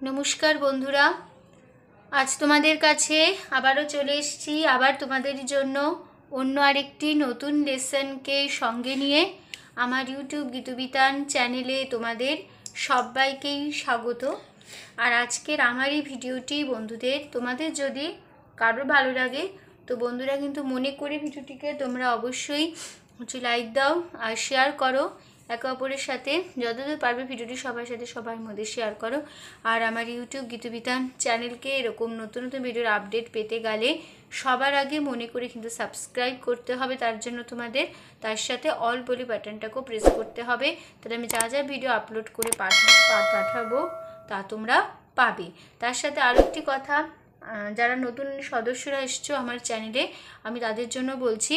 নমস্কার বন্ধুরা, আজ তোমাদের কাছে আবারও চলে এসেছি আবার তোমাদের জন্য অন্য আরেকটি নতুন লেসনকে সঙ্গে নিয়ে। আমার ইউটিউব গীতবিতান চ্যানেলে তোমাদের সবাইকেই স্বাগত। আর আজকের আমার এই ভিডিওটি বন্ধুদের তোমাদের যদি কারোর ভালো লাগে তো বন্ধুরা কিন্তু মনে করে ভিডিওটিকে তোমরা অবশ্যই লাইক দাও আর শেয়ার করো একে অপরের সাথে, যতদূর পারবে ভিডিওটি সবার সাথে সবার মধ্যে শেয়ার করো। আর আমার ইউটিউব গীতবিতান চ্যানেলকে এরকম নতুন নতুন ভিডিওর আপডেট পেতে গেলে সবার আগে মনে করে কিন্তু সাবস্ক্রাইব করতে হবে। তার জন্য তোমাদের তার সাথে অল বলে বাটনটাকেও প্রেস করতে হবে, তাহলে আমি যা যা ভিডিও আপলোড করে পাঠাবো তা তোমরা পাবে। তার সাথে আরও একটি কথা, যারা নতুন সদস্যরা এসছো আমার চ্যানেলে, আমি তাদের জন্য বলছি,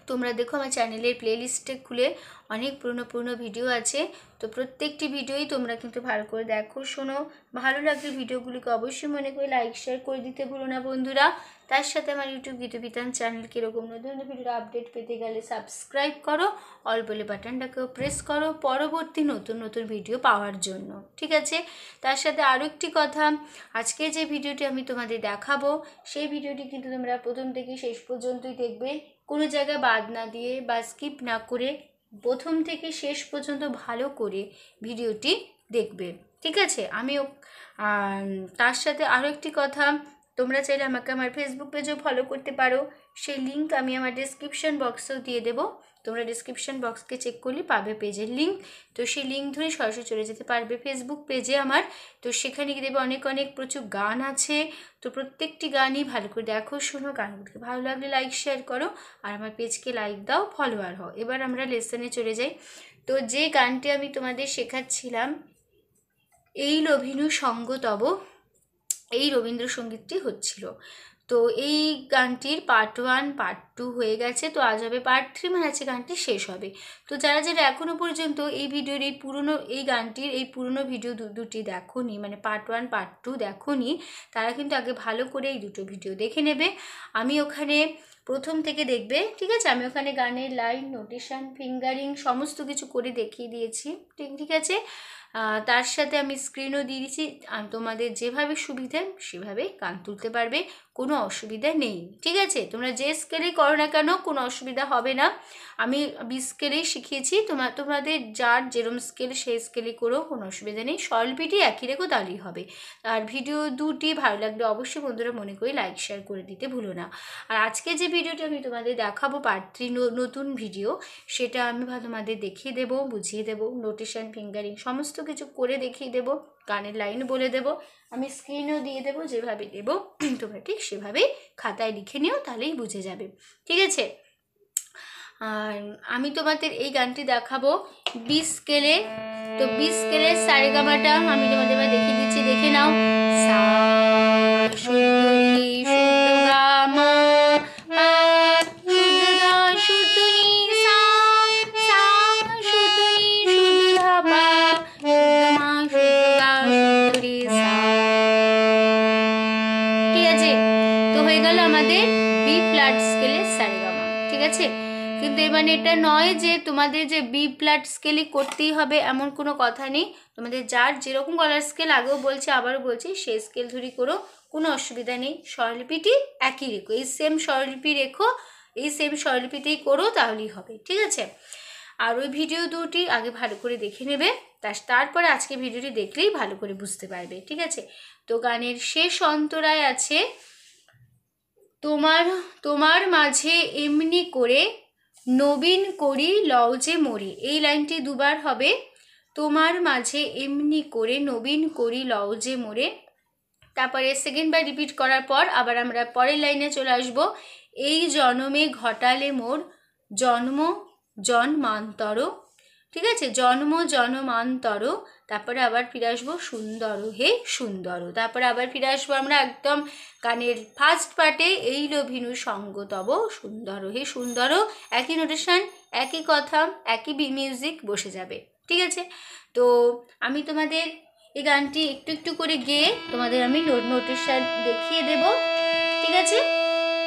তোমরা দেখো আমার চ্যানেলের প্লেলিস্টে খুলে অনেক পুরনো ভিডিও আছে, তো প্রত্যেকটি ভিডিওই তোমরা কিন্তু ভালো করে দেখো, শোনো। ভালো লাগলে ভিডিওগুলিকে অবশ্যই মনে করে লাইক শেয়ার করে দিতে ভুলো না বন্ধুরা। তার সাথে আমার ইউটিউব গীতবিতান চ্যানেলকে এরকম নতুন নতুন ভিডিওর আপডেট পেতে গেলে সাবস্ক্রাইব করো, অল বলে বাটনটাকেও প্রেস করো পরবর্তী নতুন নতুন ভিডিও পাওয়ার জন্য, ঠিক আছে? তার সাথে আরও একটি কথা, আজকে যে ভিডিওটি আমি তোমাদের দেখাবো সেই ভিডিওটি কিন্তু তোমরা প্রথম থেকে শেষ পর্যন্তই দেখবে, কোনো জায়গায় বাদ না দিয়ে বা স্কিপ না করে প্রথম থেকে শেষ পর্যন্ত ভালো করে ভিডিওটি দেখবে, ঠিক আছে? আমিও তার সাথে আরও একটি কথা, তোমরা চাইলে আমাকে আমার ফেসবুক পেজেও ফলো করতে পারো, সেই লিঙ্ক আমি আমার ডেসক্রিপশন বক্সেও দিয়ে দেবো। তোমরা ডেসক্রিপশন বক্সকে চেক করলে পাবে পেজের লিঙ্ক, তো সেই লিঙ্ক ধরে সরাসরি চলে যেতে পারবে ফেসবুক পেজে আমার। তো সেখানে গিয়ে দেবে অনেক প্রচুর গান আছে, তো প্রত্যেকটি গানই ভালো করে দেখো, শোনো, গানগুলোকে ভালো লাগলে লাইক শেয়ার করো আর আমার পেজকে লাইক দাও, ফলোয়ার হও। এবার আমরা লেসনে চলে যাই। তো যে গানটি আমি তোমাদের শেখাচ্ছিলাম, এই লভিনু সঙ্গ তব, এই রবীন্দ্রসঙ্গীতটি হচ্ছিল। তো এই গানটির পার্ট 1 পার্ট 2 হয়ে গেছে, তো আজ হবে পার্ট 3, মানে আছে গানটি শেষ হবে। তো যারা এখনও পর্যন্ত এই ভিডিওর এই গানটির এই পুরনো ভিডিও দুটি দেখোনি, মানে পার্ট 1 পার্ট 2 দেখোনি, তারা কিন্তু আগে ভালো করে এই দুটো ভিডিও দেখে নেবে। আমি ওখানে প্রথম থেকে দেখবে, ঠিক আছে? আমি ওখানে গানের লাইন, নোটেশন, ফিঙ্গারিং সমস্ত কিছু করে দেখিয়ে দিয়েছি, ঠিক আছে? তার সাথে আমি স্ক্রিনও দিয়ে দিয়েছি, তোমাদের যেভাবে সুবিধা সেভাবে গান তুলতে পারবে, কোনো অসুবিধা নেই, ঠিক আছে? তোমরা যে স্কেলেই করো না কেন কোনো অসুবিধা হবে না। আমি 20 স্কেলেই শিখিয়েছি, তোমাদের যার যেরম স্কেল সেই স্কেলেই করো, কোনো অসুবিধা নেই। স্বল্পটি একই রেখো, তাহলেই হবে। আর ভিডিও দুটি ভালো লাগলে অবশ্যই বন্ধুরা মনে করে লাইক শেয়ার করে দিতে ভুলো না। আর আজকে যে ভিডিওটি আমি তোমাদের দেখাবো পার্ট 3 নতুন ভিডিও, সেটা আমি তোমাদের দেখিয়ে দেবো, বুঝিয়ে দেবো, নোটেশন, ফিঙ্গারিং সমস্ত কিছু করে দেখিয়ে দেবো, গানের লাইন বলে দেবো, আমি স্ক্রিনও দিয়ে দেবো, যেভাবে দেবো তোমরা ঠিক সেভাবেই খাতায় লিখে নিও, তাহলেই বুঝে যাবে, ঠিক আছে? আর আমি তোমাদের এই গানটি দেখাবো 20 স্কেলে। তো 20 স্কেলের সারেগামাটা আমি তোমাদের দেখিয়ে দিচ্ছি, দেখে নাও। সা শুদ্ধ রে শুদ্ধ গা মা, পা শুদ্ধ ধা শুদ্ধ নি, সা সা শুদ্ধ নি শুদ্ধ ধা পা, শুদ্ধ মা শুদ্ধ গা শুদ্ধ রে সা, ঠিক আছে? তো হয়ে গেল আমাদের বি ফ্ল্যাট স্কেলের সারেগামা, ঠিক আছে? কিন্তু এবার এটা নয় যে তোমাদের যে বি ফ্ল্যাট স্কেলই করতেই হবে এমন কোনো কথা নেই, তোমাদের যার যেরকম গলার স্কেল, আগেও বলছি আবারও বলছি, সেই স্কেল ধরি করো, কোনো অসুবিধা নেই। স্বরলিপিটি একই রেখো, এই সেম স্বরলিপি রেখো, এই সেম স্বরলিপিতেই করো, তাহলেই হবে, ঠিক আছে? আর ওই ভিডিও দুটি আগে ভালো করে দেখে নেবে, তারপরে আজকে ভিডিওটি দেখলেই ভালো করে বুঝতে পারবে, ঠিক আছে? তো গানের শেষ অন্তরায় আছে, তোমার মাঝে এমনি করে নবীন করি লও যে মরি। এই লাইনটি দুবার হবে, তোমার মাঝে এমনি করে নবীন করি লও যে মোরে। তারপরে সেকেন্ড বার রিপিট করার পর আবার আমরা পরের লাইনে চলে আসব, এই জন্মে ঘটালে মোর জন্ম জন্মান্তর, ঠিক আছে? জন্ম জন্মান্তর। তারপরে আবার ফিরে আসবো সুন্দর হে সুন্দর, তারপরে আবার ফিরে আসবো আমরা একদম গানের ফার্স্ট পার্টে, এই লভিনু সঙ্গ তব সুন্দর হে সুন্দর, একই নোটেশন, একই কথা, একই মিউজিক বসে যাবে, ঠিক আছে? তো আমি তোমাদের এই গানটি একটু একটু করে গেয়ে তোমাদের আমি নোটেশন দেখিয়ে দেব, ঠিক আছে?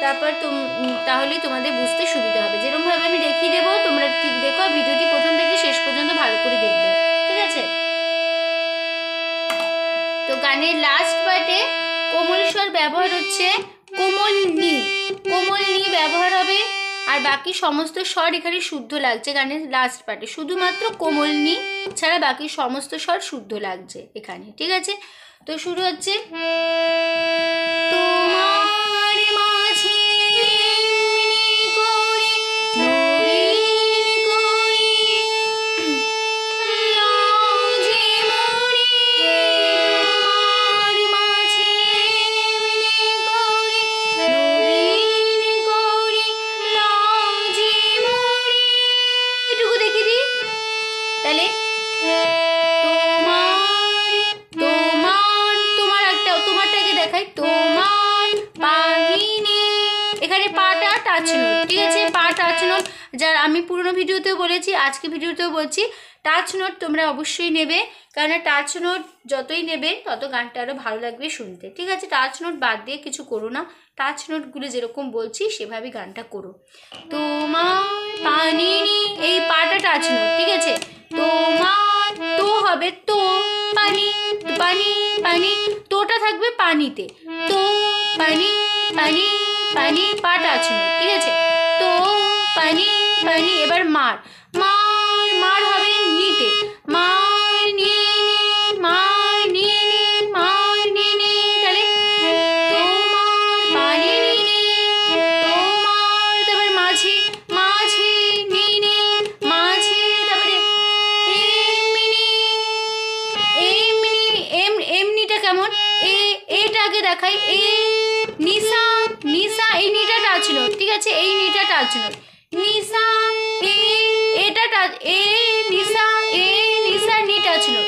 তারপর তাহলেই তোমাদের বুঝতে সুবিধা হবে, যেরকমভাবে আমি দেখিয়ে দেবো তোমরা ঠিক দেখো, ভিডিওটি প্রথম থেকে শেষ পর্যন্ত ভালো করে দেখবে, ঠিক আছে? তো গান গানের লাস্ট পার্টে কোমল স্বর ব্যবহার হচ্ছে কোমল নি, কোমল নি ব্যবহার হবে। আর বাকি সমস্ত স্বর এখানে শুদ্ধ লাগছে গানের লাস্ট পার্টে, শুধুমাত্র কোমল নি ছাড়া বাকি সমস্ত স্বর শুদ্ধ লাগছে এখানে, ঠিক আছে? তো শুরু হচ্ছে তোমার মাঝে যার আমি পুরনো ভিডিওতেও বলেছি, আজকে ভিডিওতেও বলছি, টাচ নোট তোমরা অবশ্যই নেবে, কারণ টাচ নোট যতই নেবে তত গানটা আরও ভালো লাগবে শুনতে, ঠিক আছে? টাচ নোট বাদ দিয়ে কিছু করো না, টাচ নোটগুলো যেরকম বলছি সেভাবে গানটা করো। তোমার পানি এই পাটা টাচ নোট, ঠিক আছে? তোমার তো হবে তো, পানি পানি পানি, তোটা থাকবে পানিতে, তো পানি পানি পানি, পা টাচ নোট, ঠিক আছে? তো পানি পানি। এবার মার মার মার হবে নিতে, মার নি নি, মার নি নি, মার নি নি, তাহলে তোমার পানি নি নি, তোমার, তারপরে মাঝি মাঝি নি নি, মাঝি, তারপরে এমনি এমনি এমনিটা কেমন, এটা আগে দেখাই, এ নিশা নিশা, এই নিটা টাচ নোট, ঠিক আছে? এই নিটা টাচ নোট, নিশা এটা টাচ, এ নিশা নি টাচ নোট,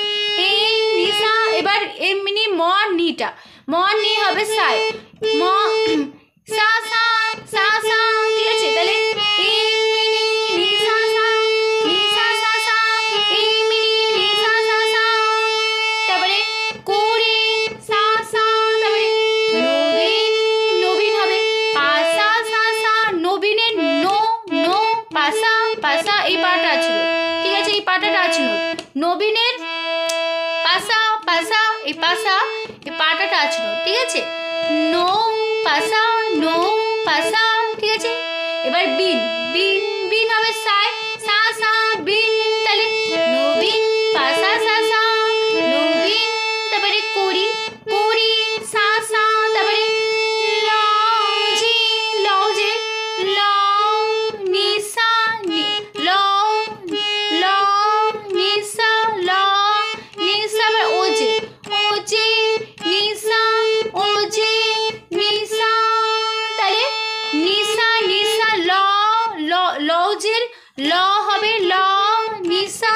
এই নিশা। এবার এমনি ম নিটা, ম নি হবে সাই, ম সা সা সা সা, ঠিক আছে? তাহলে এমনি নিশা সা, নিশা সা সা, এমনি নিশা সা সা, তারপরে কোরে সা সা, তারপরে নবীন নবীন হবে পাসা সা সা, নবীনের নো নো, পাসা পাসা, এই পাটা ছিল, ঠিক আছে? এই পাটাটা ছিল নবীনের পাসা পাসা, এই পাসা, এই পাটাটা ছিল, ঠিক আছে? নো পাসা নো পাসা, ঠিক আছে? এবার বিন বিন বিন হবে সাই সা সা, বিন, তাহলে নবীন পাসা সা সা, নবীন, তারপরে করি করি সা সা, তারপরে লজে লজে ল নিসা নি, ল ল নিসা, ল নিসা, আবার ওজে ওজে নিসা, ওজে নিসা, তাহলে নিসা নিসা, ল ল লজের ল হবে ল নিসা,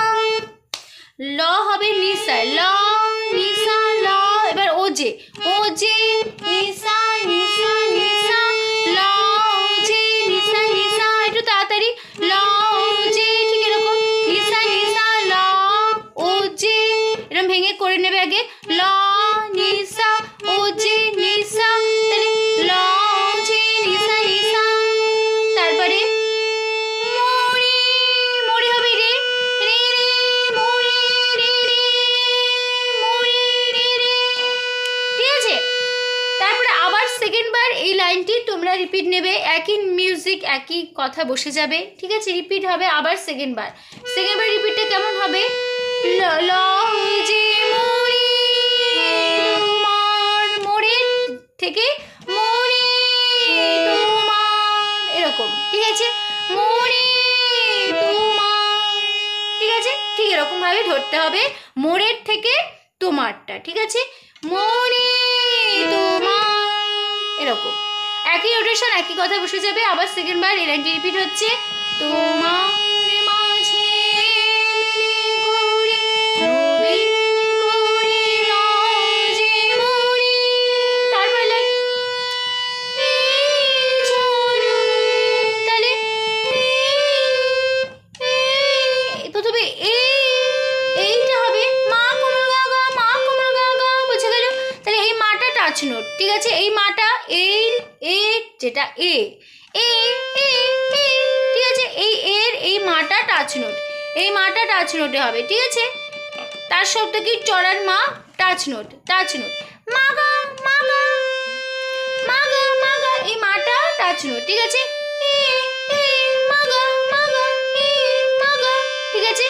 ল হবে নিসা, ল নিসা ল। এবার ওজে ওজে নিসা নিসা নিসা, ল ওজে নিসা নিসা, একটু তাড়াতাড়ি, ল ওজে, ঠিক এরকম নিসা নিসা ল ওজে, এরকম ভেঙে করে নেবে আগে, ল নিসা ওজে নিসা, তাহলে ল ওজে নিসা নিসা, তারপরে মরি মরি হবে রে রে রে, মরি রে রে, মরি রে রে, ঠিক আছে? তারপরে আবার সেকেন্ড বার এই লাইনটি তোমরা রিপিট নেবে, একই মিউজিক একই কথা বসে যাবে, ঠিক আছে? রিপিট হবে আবার সেকেন্ড বার রিপিটটা কেমন হবে, ল ল যে মরি, তোমার মোড়ের থেকে মরি তোমার, এরকম, ঠিক আছে? মরি তোমার, ঠিক আছে? ঠিক এরকম ভাবে ধরতে হবে মোড়ের থেকে তোমারটা, ঠিক আছে? মরি তোমার, এরকম একই রোটেশন একই কথা বসে যাবে। আবার সেকেন্ড বার এই লাইনটি রিপিট হচ্ছে, তোমার মাঝে এমনি করে নবীন করে লজে মরি, তারপর লাইন তাহলে প্রথমে এইটা হবে মা কোমল গা গা, মা কোমল গা গা, বুঝে গেল? তাহলে এই মাটা টাচ নোট, ঠিক আছে? এই মাটা এই যেটা এ এ এ এ, ঠিক আছে? এই এর এই মাটা টাচ নোট, এই মাটা টাচ নোটে হবে, ঠিক আছে? তার শব্দ কি চড়ার মা টাচ নোট মাগা মাগা মাগা মাগা, এই মাটা টাচ নোট, ঠিক আছে। মাগা মাগা মাগা, ঠিক আছে।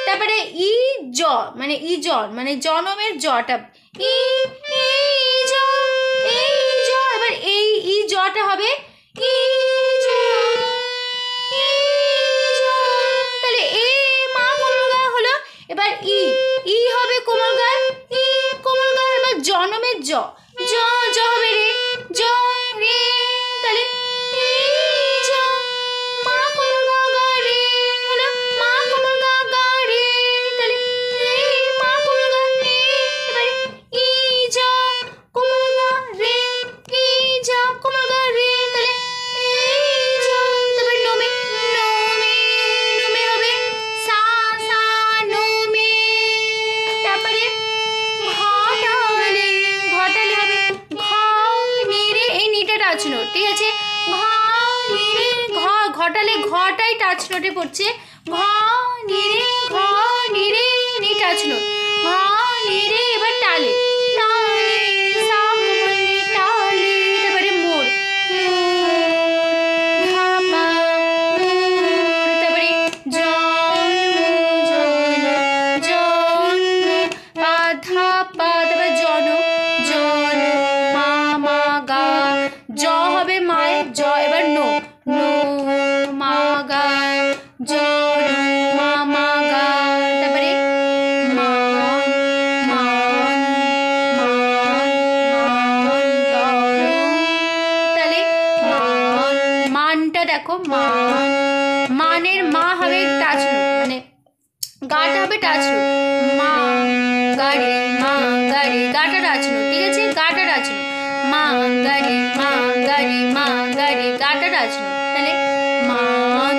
তারপরে ই জ মানে ই জন মানে জনমের জটা ই জ, এবার এই ই জটা হবে ই জ, তাহলে এ মা কোমল গা হলো। এবার ই হবে কোমল গা, ই কোমল গা। এবার জনমের জ জ হবে রে, জ রে, তাহলে ই জ মা কোমল গা গা রে হলো মা কোমল গা গা রে, তাহলে মা কোমল গা রে। এবারে ই জ কোমল গা রে, ই জ কোমল গা রে, তাহলে ই জ। তারপর নোমে হবে সা সা নোমে। তারপরে ঘটালে হবে ঘ নি রে, এই নিটা টাচ নোট, ঠিক আছে। ঘ নি রে ঘটালে ঘটাই টাচ নোটে পড়ছে, ঘ নি রে নি টাচ নোট, ঘ নি রে। এবার টালে সা কোমল নি টালে। তারপরে মোর ধাপা মোর, তারপরে জন পা ধাপা, তারপরে জন মা মা গা, জ হবে মায়ের জ। এবার নো মা গা, জ মা মা গা। তারপরে তাহলে মানটা দেখো, মানের মা হবে টাচ নোট, মানে গাটা হবে টাচ নোট, মা গাড়ি গাটা টাচ নোট, ঠিক আছে। গাটা টাচ নোট, মা গাড়ি গাটা টাচ নোট, তাহলে মান।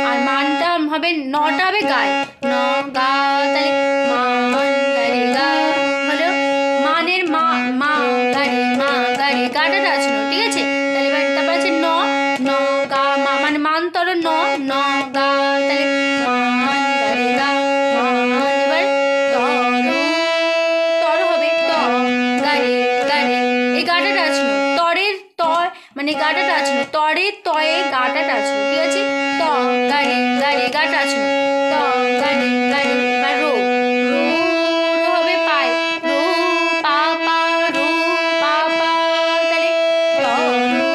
আর মানটা হবে নটা হবে গায়ে ন গা, তাহলে মান গাড়ি গা হলো মানের মা গাড়ি গাটা টাচ নোট, ঠিক আছে। তাহলে এবার তারপর আছে ন গা মা, মানে মান তর ন গা, তাহলে মান গাড়ি গা মান। এবার তর হবে ত গাড়ি এই গাটা টাচ নোট, তরের মানে গাটা টাচ নোট, তরে তয়ে গাটা টাচ নোট, ঠিক আছে। ত গাড়ি গা টাচ নোট, ত গাড়ি। এবার রো হবে পায়, রো পা পা রো পা পা, তাহলে ত রো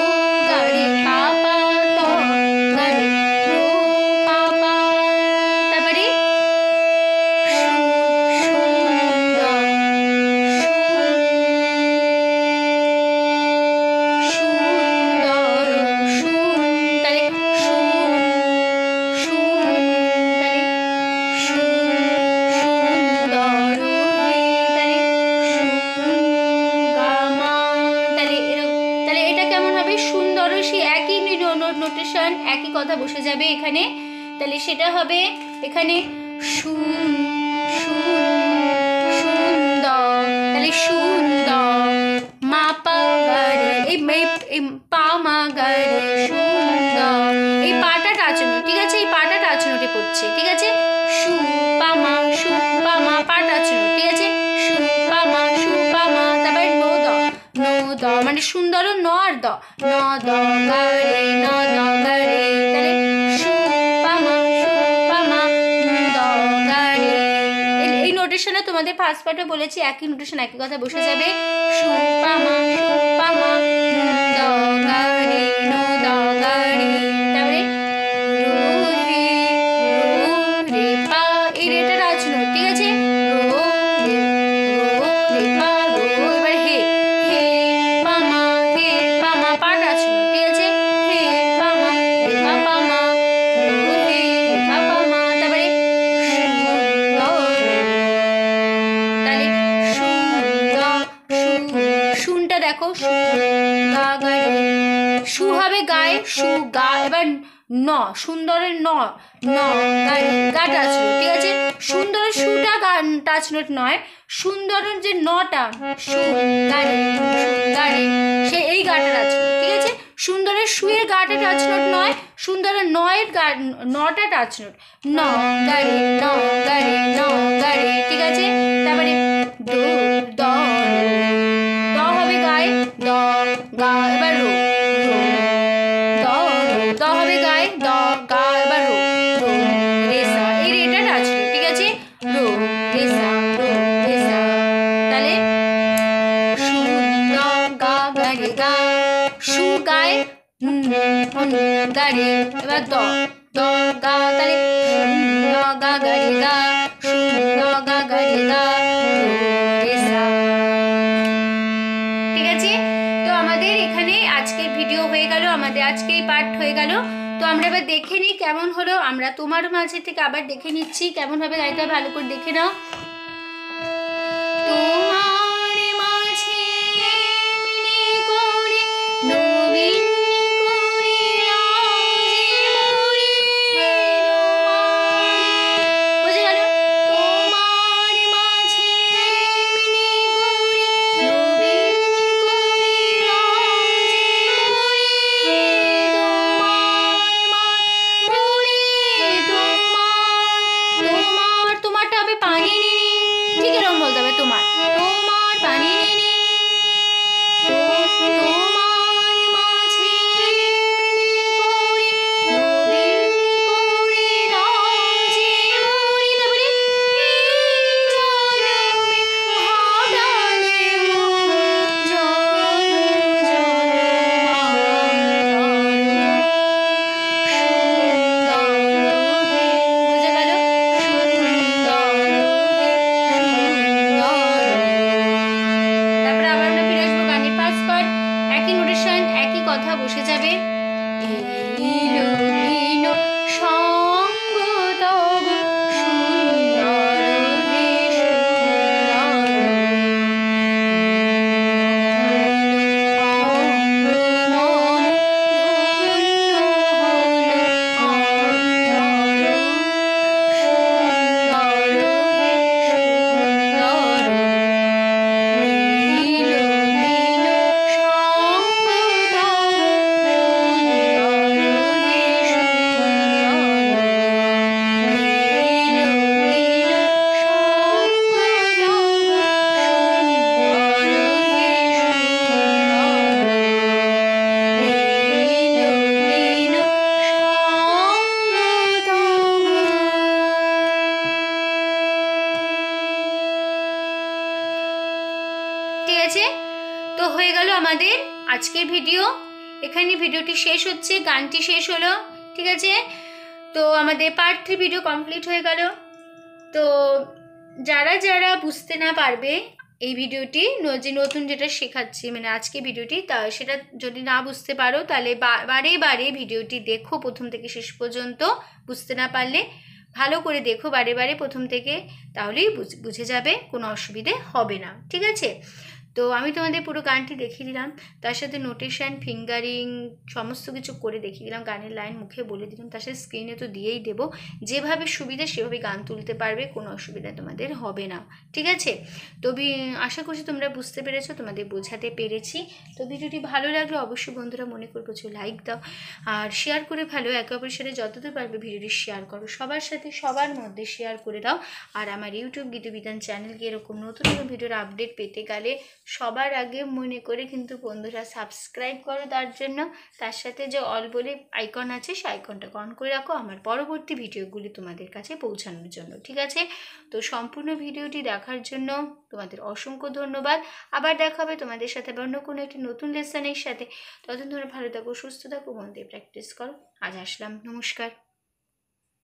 গাড়ি পা পা ত গাড়ি রো পা পা। তারপরে নোটেশন একই কথা বসে যাবে এখানে, তাহলে সেটা হবে এখানে সুন্দর, তাহলে সুন্দর মা পা গারে, এই পা মা গারে সুন্দর, এই পাটা টাচ নোট, ঠিক আছে। এই পাটা টাচ নোটে পড়ছে, ঠিক আছে। সু পা মা পা টাচ নোট, ঠিক আছে। সু পা মা তারপরে নো দ মানে সুন্দর ন আর দ গারে গারে, তাহলে সু পা মা দ গারে। এই নোটেশনে তোমাদের ফার্স্ট পার্টে বলেছি একই নোটেশন একই কথা বসে যাবে, সু পা মা দ গারে দ গারে। তারপরে রো রে পা, এই রেটা টাচ নোট, ঠিক আছে। রো রে পা রো। এবার হে পা মা পা টাচ নোট, ঠিক আছে। হে পা মা রো হে পা মা। তারপরে তাহলে শুনটা দেখো, গা গায়ে সু হবে গায়ে সু গা। এবার ন সুন্দরের ন গায়ে গা টাচ নোট, ঠিক আছে। সুন্দরের সুটা টাচ নোট নয়, সুন্দরের যে নটা সু গাড়ি সে এই গাটা টাচ নোট, ঠিক আছে। সুন্দরের সুয়ের গাটা টাচ নোট নয়, সুন্দরের নয়ের গা নটা টাচ নোট, ন গা রে ন গা রে ন গা রে, ঠিক আছে। তারপরে দো দ দ হবে গায়ে, দ গা, এবার রো দ দ হবে গায়ে, দ গা, এবার রো রে সা, এই রেটা টাচ নোট, ঠিক আছে। রো রে সা, রো রে সা, তাহলে সু দ গা গা রে গা, সু গায়ে গা রে, এবার দ দ গা, তাহলে দ গা গা রে গা, সু দ গা গা রে গা, রে সা, ঠিক আছে। তো আমাদের এখানে আজকের ভিডিও হয়ে গেল, আমাদের আজকের পার্ট হয়ে গেল। তো আমরা এবার দেখে নিই কেমন হলো, আমরা তোমার মাঝে থেকে আবার দেখে নিচ্ছি কেমন ভাবে গাইতে হবে, ভালো করে দেখে নাও। তোমার মাঝে এমনি করে নবীন বসে যাবে। ঠিক আছে, তো হয়ে গেল আমাদের আজকের ভিডিও। এখানে ভিডিওটি শেষ হচ্ছে, গানটি শেষ হলো, ঠিক আছে। তো আমাদের পার্ট 3 ভিডিও কমপ্লিট হয়ে গেল। তো যারা যারা বুঝতে না পারবে এই ভিডিওটি, যে নতুন যেটা শেখাচ্ছি মানে আজকে ভিডিওটি, তা সেটা যদি না বুঝতে পারো তাহলে বারে বারে ভিডিওটি দেখো প্রথম থেকে শেষ পর্যন্ত। বুঝতে না পারলে ভালো করে দেখো বারে বারে প্রথম থেকে, তাহলেই বুঝে যাবে, কোনো অসুবিধে হবে না, ঠিক আছে। তো আমি তোমাদের পুরো গানটি দেখিয়ে দিলাম, তার সাথে নোটেশন, ফিঙ্গারিং সমস্ত কিছু করে দেখিয়ে দিলাম, গানের লাইন মুখে বলে দিলাম, তার সাথে স্ক্রিনে তো দিয়েই দেবো। যেভাবে সুবিধা সেভাবে গান তুলতে পারবে, কোনো অসুবিধা তোমাদের হবে না, ঠিক আছে। তো আশা করছি তোমরা বুঝতে পেরেছো, তোমাদের বোঝাতে পেরেছি। তো ভিডিওটি ভালো লাগলে অবশ্যই বন্ধুরা মনে করবো যে লাইক দাও, আর শেয়ার করে ভালো, একে অপরের সাথে যতদূর পারবে ভিডিওটি শেয়ার করো, সবার সাথে সবার মধ্যে শেয়ার করে দাও। আর আমার ইউটিউব গীতবিতান চ্যানেলকে এরকম নতুন নতুন ভিডিওর আপডেট পেতে গেলে সবার আগে মনে করে কিন্তু বন্ধুরা সাবস্ক্রাইব করো, তার জন্য তার সাথে যে অল বলে আইকন আছে সেই আইকনটা অন করে রাখো আমার পরবর্তী ভিডিওগুলি তোমাদের কাছে পৌঁছানোর জন্য, ঠিক আছে। তো সম্পূর্ণ ভিডিওটি দেখার জন্য তোমাদের অসংখ্য ধন্যবাদ। আবার দেখা হবে তোমাদের সাথে অন্য কোনো একটি নতুন লেসনের সাথে। ততদিন ধরে ভালো থাকো, সুস্থ থাকো, মন দিয়ে প্র্যাকটিস করো। আজ আসলাম, নমস্কার।